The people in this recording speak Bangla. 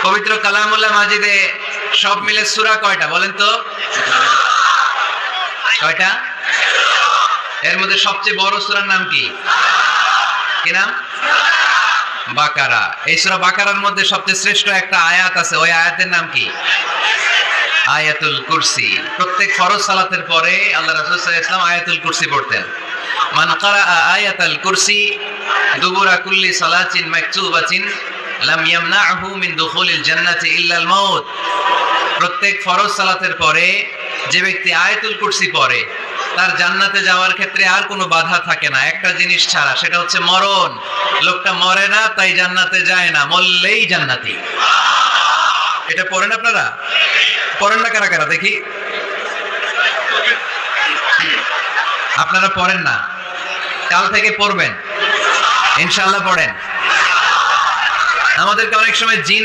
পবিত্র কালামুল্লাহ মাজিদে সব মিলে সূরা কয়টা বলেন তো? কয়টা? এর মধ্যে সবচেয়ে বড় সূরার নাম কি? কি নাম? বাকারা। এই সূরা বাকারার মধ্যে সবচেয়ে শ্রেষ্ঠ একটা আয়াত আছে, ওই আয়াতের নাম কি? আয়াতুল কুরসি। প্রত্যেক ফরজ সালাতের পরে আল্লাহ রাসূল সাল্লাল্লাহু আলাইহি ওয়াসাল্লাম আয়াতুল কুরসি পড়তেন। মান ক্বারাআ আয়াতাল কুরসি দুবুরা কুল্লি সালাতিন মাকতুবাতিন লাম ইয়ামনাহু মিন দুখুলিল জান্নাতি ইল্লাল মাউত। প্রত্যেক ফরজ সালাতের পরে যে ব্যক্তি আয়াতুল কুরসি পড়ে তার জান্নাতে যাওয়ার ক্ষেত্রে আর কোনো বাধা থাকে না, একটা জিনিস ছাড়া, সেটা হচ্ছে মরণ। লোকটা মরে না তাই জান্নাতে যায় না, মরলেই জান্নাতি। এটা পড়েন আপনারা? পড়েন না কারা কারা দেখি? আপনারা পড়েন না, কাল থেকে পড়বেন ইনশাআল্লাহ। পড়েন। আমাদেরকে অনেক সময় জিন